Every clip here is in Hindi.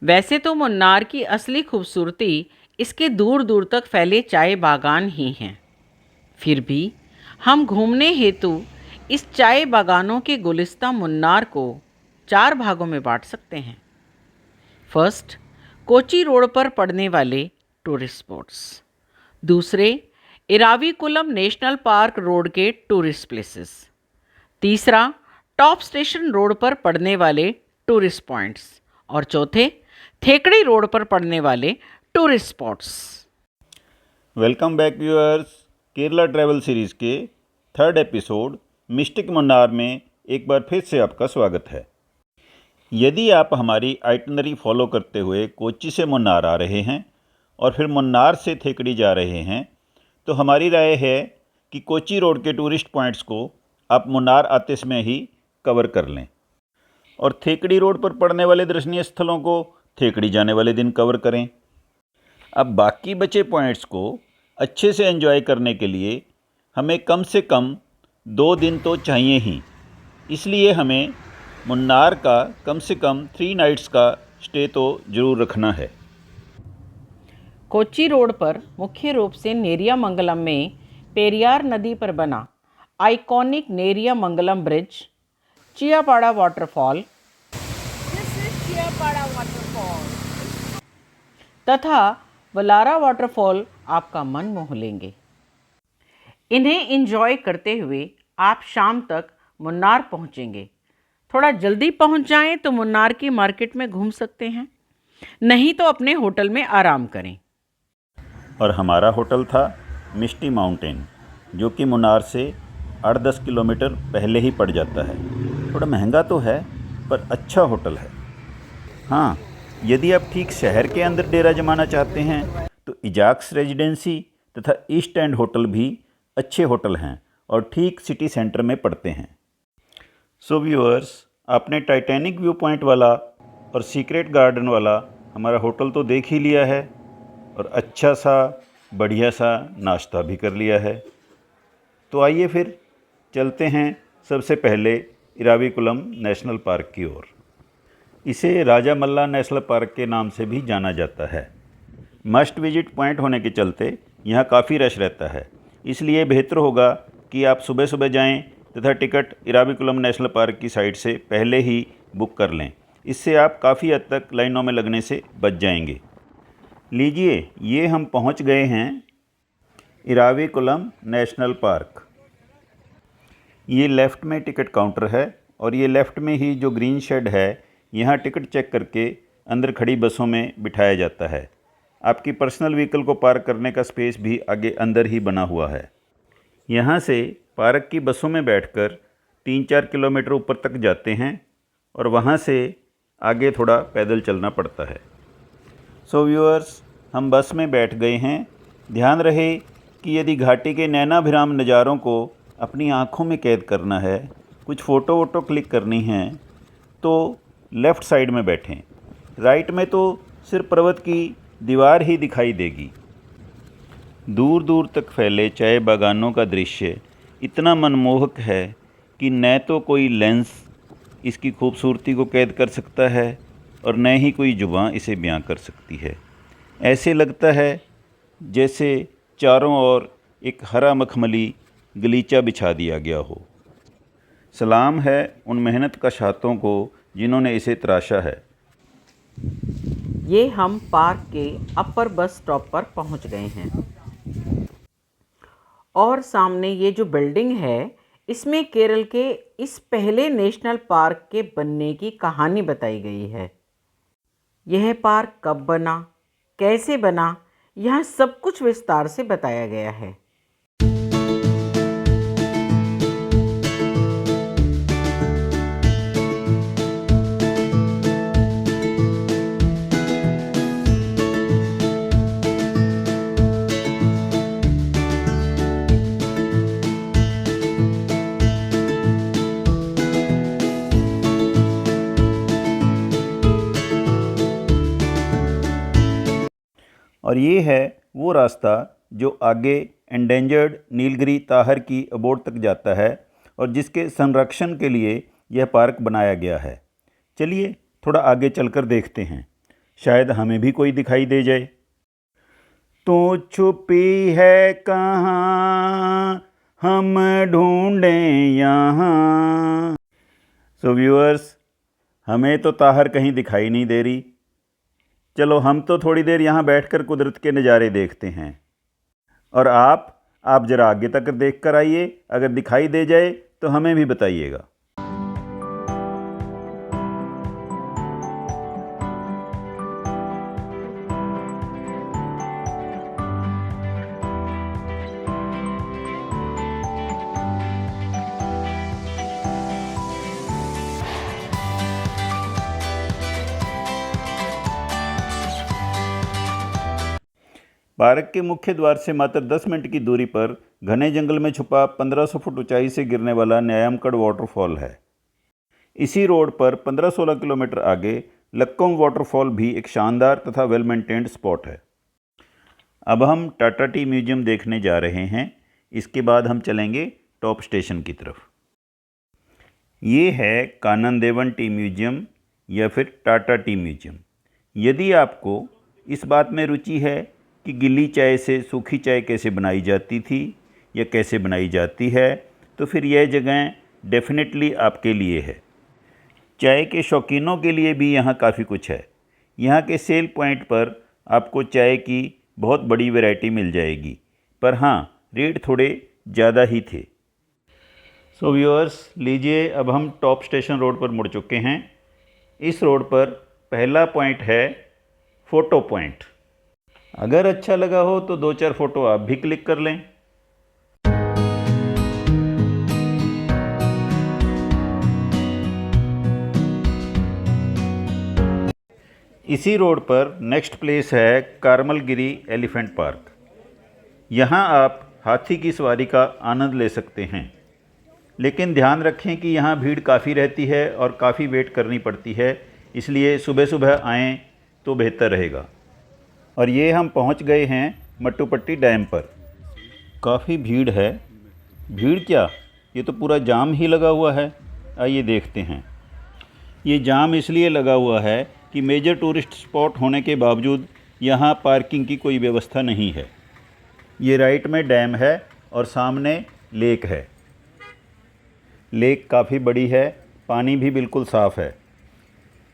वैसे तो मुन्नार की असली खूबसूरती इसके दूर दूर तक फैले चाय बागान ही हैं। फिर भी हम घूमने हेतु इस चाय बागानों के गुलिस्तां मुन्नार को 4 भागों में बांट सकते हैं। फर्स्ट, कोची रोड पर पड़ने वाले टूरिस्ट स्पॉट्स। दूसरे, इराविकुलम नेशनल पार्क रोड के टूरिस्ट प्लेसेस। तीसरा, टॉप स्टेशन रोड पर पड़ने वाले टूरिस्ट पॉइंट्स। और चौथे, थेकड़ी रोड पर पड़ने वाले tourist spots. Welcome back viewers. Kerala travel series के 3rd एपिसोड मिस्टिक मुन्नार में एक बार फिर से आपका स्वागत है। यदि आप हमारी आइटनरी फॉलो करते हुए कोच्चि से मुन्नार आ रहे हैं और फिर मुन्नार से थेकड़ी जा रहे हैं तो हमारी राय है कि कोच्चि रोड के टूरिस्ट पॉइंट्स को आप मुन्नार आते समय ही कवर कर लें और थेकड़ी रोड पर पड़ने वाले दर्शनीय स्थलों को थेकड़ी जाने वाले दिन कवर करें। अब बाकी बचे पॉइंट्स को अच्छे से एंजॉय करने के लिए हमें कम से कम 2 दिन तो चाहिए ही, इसलिए हमें मुन्नार का कम से कम 3 नाइट्स का स्टे तो ज़रूर रखना है। कोच्चि रोड पर मुख्य रूप से नेरियामंगलम में पेरियार नदी पर बना आइकॉनिक नेरियामंगलम ब्रिज, चियापाड़ा वाटरफॉल तथा वलारा वाटरफॉल आपका मन मोह लेंगे। इन्हें एंजॉय करते हुए आप शाम तक मुन्नार पहुंचेंगे। थोड़ा जल्दी पहुंच जाएं तो मुन्नार की मार्केट में घूम सकते हैं, नहीं तो अपने होटल में आराम करें। और हमारा होटल था मिस्टी माउंटेन, जो कि मुन्नार से 8-10 किलोमीटर पहले ही पड़ जाता है। थोड़ा महंगा तो है पर अच्छा होटल है। हाँ, यदि आप ठीक शहर के अंदर डेरा जमाना चाहते हैं तो इजाक्स रेजिडेंसी तथा ईस्ट एंड होटल भी अच्छे होटल हैं और ठीक सिटी सेंटर में पड़ते हैं। सो व्यूअर्स, आपने टाइटैनिक व्यू पॉइंट वाला और सीक्रेट गार्डन वाला हमारा होटल तो देख ही लिया है और अच्छा सा बढ़िया सा नाश्ता भी कर लिया है। तो आइए फिर चलते हैं सबसे पहले इराविकुलम नेशनल पार्क की ओर। इसे राजा मल्ला नेशनल पार्क के नाम से भी जाना जाता है। मस्ट विजिट पॉइंट होने के चलते यहाँ काफ़ी रश रहता है, इसलिए बेहतर होगा कि आप सुबह सुबह जाएं तथा टिकट इराविकुलम नेशनल पार्क की साइट से पहले ही बुक कर लें। इससे आप काफ़ी हद तक लाइनों में लगने से बच जाएंगे। लीजिए, ये हम पहुँच गए हैं इराविकुलम नेशनल पार्क। ये लेफ़्ट में टिकट काउंटर है और ये लेफ़्ट में ही जो ग्रीन शेड है, यहाँ टिकट चेक करके अंदर खड़ी बसों में बिठाया जाता है। आपकी पर्सनल व्हीकल को पार्क करने का स्पेस भी आगे अंदर ही बना हुआ है। यहाँ से पार्क की बसों में बैठकर 3-4 किलोमीटर ऊपर तक जाते हैं और वहाँ से आगे थोड़ा पैदल चलना पड़ता है। सो व्यूअर्स, हम बस में बैठ गए हैं। ध्यान रहे कि यदि घाटी के नैनाभिराम नज़ारों को अपनी आँखों में कैद करना है, कुछ फ़ोटो वोटो क्लिक करनी हैं, तो लेफ़्ट साइड में बैठें। राइट में तो सिर्फ पर्वत की दीवार ही दिखाई देगी। दूर दूर तक फैले चाय बागानों का दृश्य इतना मनमोहक है कि न तो कोई लेंस इसकी खूबसूरती को कैद कर सकता है और न ही कोई जुबान इसे बयां कर सकती है। ऐसे लगता है जैसे चारों ओर एक हरा मखमली गलीचा बिछा दिया गया हो। सलाम है उन मेहनत कशातों को जिन्होंने इसे तराशा है। ये हम पार्क के अपर बस स्टॉप पर पहुंच गए हैं और सामने ये जो बिल्डिंग है, इसमें केरल के इस पहले नेशनल पार्क के बनने की कहानी बताई गई है। यह पार्क कब बना, कैसे बना, यह सब कुछ विस्तार से बताया गया है। और ये है वो रास्ता जो आगे एंडेंजर्ड नीलगिरी ताहर की अबोर्ड तक जाता है और जिसके संरक्षण के लिए यह पार्क बनाया गया है। चलिए थोड़ा आगे चलकर देखते हैं। शायद हमें भी कोई दिखाई दे जाए। तू छुपी है कहाँ, हम ढूंढें यहाँ। सो व्यूअर्स, हमें तो ताहर कहीं दिखाई नहीं दे रही। चलो हम तो थोड़ी देर यहाँ बैठकर कुदरत के नज़ारे देखते हैं। और आप ज़रा आगे तक देख कर आइए, अगर दिखाई दे जाए तो हमें भी बताइएगा। पार्क के मुख्य द्वार से मात्र 10 मिनट की दूरी पर घने जंगल में छुपा 1500 फुट ऊंचाई से गिरने वाला न्यायमकड़ वाटरफॉल है। इसी रोड पर 15-16 किलोमीटर आगे लक्कोम वाटरफॉल भी एक शानदार तथा वेल मेंटेन्ड स्पॉट है। अब हम टाटा टी म्यूजियम देखने जा रहे हैं। इसके बाद हम चलेंगे टॉप स्टेशन की तरफ। ये है कानन देवन टी म्यूजियम या फिर टाटा टी म्यूजियम। यदि आपको इस बात में रुचि है कि गीली चाय से सूखी चाय कैसे बनाई जाती थी या कैसे बनाई जाती है, तो फिर यह जगह डेफिनेटली आपके लिए है। चाय के शौकीनों के लिए भी यहाँ काफ़ी कुछ है। यहाँ के सेल पॉइंट पर आपको चाय की बहुत बड़ी वैरायटी मिल जाएगी, पर हाँ, रेट थोड़े ज़्यादा ही थे। सो व्यूअर्स, लीजिए अब हम टॉप स्टेशन रोड पर मुड़ चुके हैं। इस रोड पर पहला पॉइंट है फ़ोटो पॉइंट। अगर अच्छा लगा हो तो 2-4 फ़ोटो आप भी क्लिक कर लें। इसी रोड पर नेक्स्ट प्लेस है कारमलगिरी एलिफेंट पार्क। यहाँ आप हाथी की सवारी का आनंद ले सकते हैं, लेकिन ध्यान रखें कि यहाँ भीड़ काफ़ी रहती है और काफ़ी वेट करनी पड़ती है, इसलिए सुबह सुबह आएँ तो बेहतर रहेगा। और ये हम पहुँच गए हैं मट्टुपट्टी डैम पर। काफ़ी भीड़ है। भीड़ क्या, ये तो पूरा जाम ही लगा हुआ है। आइए देखते हैं। ये जाम इसलिए लगा हुआ है कि मेजर टूरिस्ट स्पॉट होने के बावजूद यहाँ पार्किंग की कोई व्यवस्था नहीं है। ये राइट में डैम है और सामने लेक है। लेक काफ़ी बड़ी है, पानी भी बिल्कुल साफ़ है।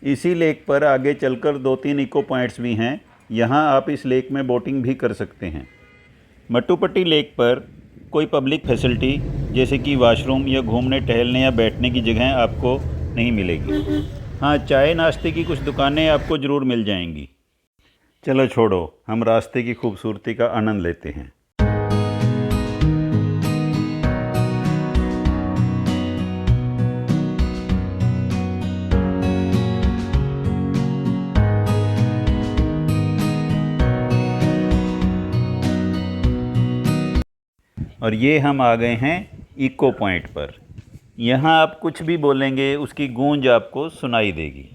इसी लेक पर आगे चलकर 2-3 इको पॉइंट्स भी हैं। यहाँ आप इस लेक में बोटिंग भी कर सकते हैं। मट्टुपट्टी लेक पर कोई पब्लिक फैसिलिटी जैसे कि वॉशरूम या घूमने टहलने या बैठने की जगह आपको नहीं मिलेगी। हाँ, चाय नाश्ते की कुछ दुकानें आपको ज़रूर मिल जाएंगी। चलो छोड़ो, हम रास्ते की खूबसूरती का आनंद लेते हैं। और ये हम आ गए हैं इको पॉइंट पर। यहाँ आप कुछ भी बोलेंगे उसकी गूंज आपको सुनाई देगी।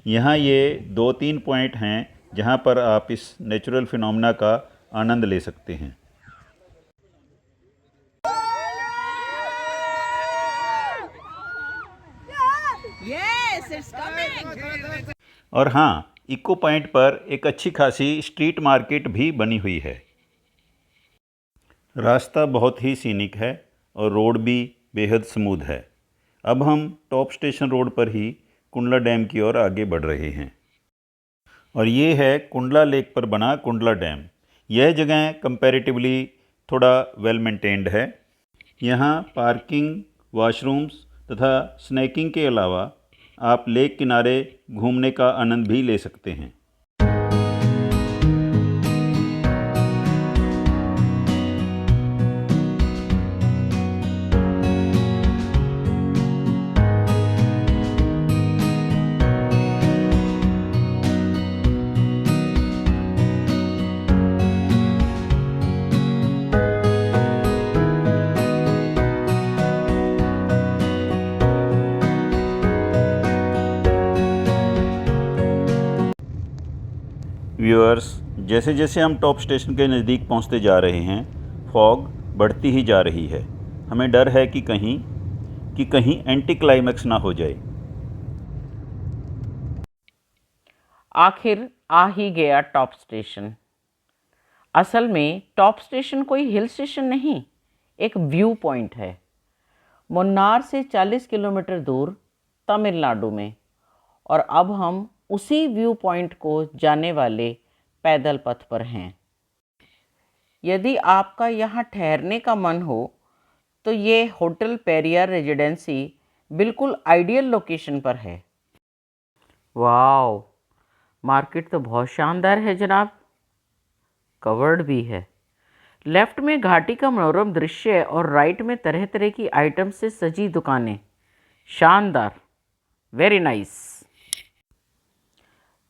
यहाँ ये 2-3 पॉइंट हैं जहाँ पर आप इस नेचुरल फिनोमेना का आनंद ले सकते हैं। Yes, it's coming. और हाँ, इको पॉइंट पर एक अच्छी खासी स्ट्रीट मार्केट भी बनी हुई है। रास्ता बहुत ही सीनिक है और रोड भी बेहद स्मूथ है। अब हम टॉप स्टेशन रोड पर ही कुंडला डैम की ओर आगे बढ़ रहे हैं। और ये है कुंडला लेक पर बना कुंडला डैम। यह जगह कंपैरेटिवली थोड़ा वेल मेंटेन्ड है। यहाँ पार्किंग, वॉशरूम्स तथा स्नैकिंग के अलावा आप लेक किनारे घूमने का आनंद भी ले सकते हैं। व्यूअर्स, जैसे जैसे हम टॉप स्टेशन के नज़दीक पहुंचते जा रहे हैं, फॉग बढ़ती ही जा रही है। हमें डर है कि कहीं एंटी क्लाइमैक्स ना हो जाए। आखिर आ ही गया टॉप स्टेशन। असल में टॉप स्टेशन कोई हिल स्टेशन नहीं, एक व्यू पॉइंट है। मुन्नार से 40 किलोमीटर दूर तमिलनाडु में। और अब हम उसी व्यू पॉइंट को जाने वाले पैदल पथ पर हैं। यदि आपका यहाँ ठहरने का मन हो तो ये होटल पेरियार रेजिडेंसी बिल्कुल आइडियल लोकेशन पर है। वाओ, मार्केट तो बहुत शानदार है जनाब, कवर्ड भी है। लेफ्ट में घाटी का मनोरम दृश्य और राइट में तरह तरह की आइटम से सजी दुकानें। शानदार, वेरी नाइस।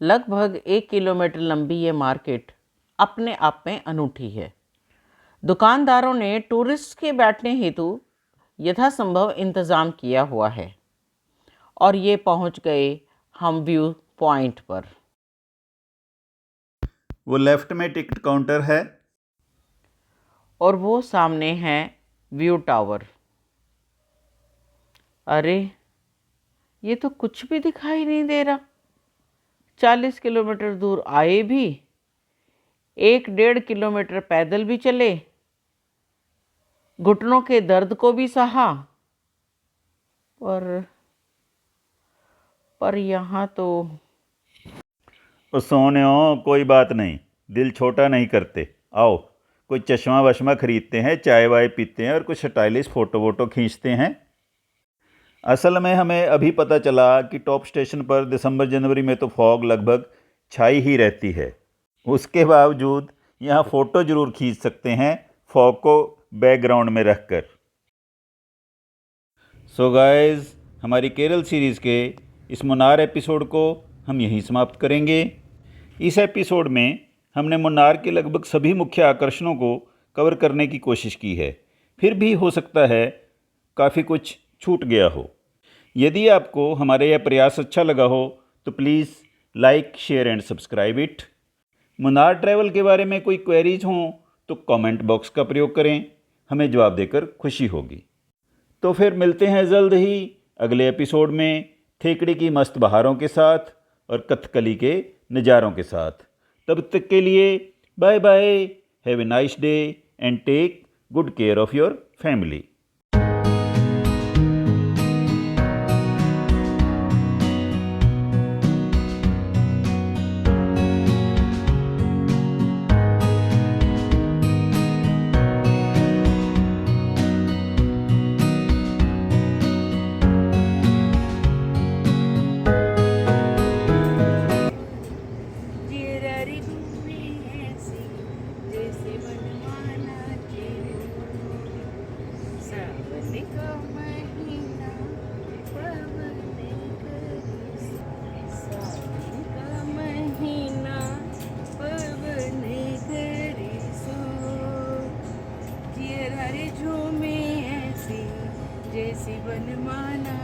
लगभग 1 किलोमीटर लंबी ये मार्केट अपने आप में अनूठी है। दुकानदारों ने टूरिस्ट के बैठने हेतु यथासंभव इंतज़ाम किया हुआ है। और ये पहुंच गए हम व्यू पॉइंट पर। वो लेफ्ट में टिकट काउंटर है और वो सामने है व्यू टावर। अरे, ये तो कुछ भी दिखाई नहीं दे रहा। 40 किलोमीटर दूर आए भी, 1-1.5 किलोमीटर पैदल भी चले, घुटनों के दर्द को भी सहा, पर यहाँ तो सोनियो, कोई बात नहीं, दिल छोटा नहीं करते। आओ, कोई चश्मा वश्मा खरीदते हैं, चाय वाय पीते हैं और कुछ स्टाइलिश फ़ोटो वोटो खींचते हैं। असल में हमें अभी पता चला कि टॉप स्टेशन पर दिसंबर जनवरी में तो फॉग लगभग छाई ही रहती है। उसके बावजूद यहाँ फ़ोटो ज़रूर खींच सकते हैं, फॉग को बैकग्राउंड में रखकर। सो गाइस, हमारी केरल सीरीज़ के इस मुन्नार एपिसोड को हम यहीं समाप्त करेंगे। इस एपिसोड में हमने मुन्नार के लगभग सभी मुख्य आकर्षणों को कवर करने की कोशिश की है। फिर भी हो सकता है काफ़ी कुछ छूट गया हो। यदि आपको हमारा यह प्रयास अच्छा लगा हो तो please like, share and subscribe it. Munnar travel के बारे में कोई क्वेरीज हों तो कमेंट बॉक्स का प्रयोग करें, हमें जवाब देकर खुशी होगी। तो फिर मिलते हैं जल्द ही अगले एपिसोड में थेकड़ी की मस्त बहारों के साथ और कथकली के नज़ारों के साथ। तब तक के लिए bye bye, have a nice day and take good care of your family. जैसी बनमाना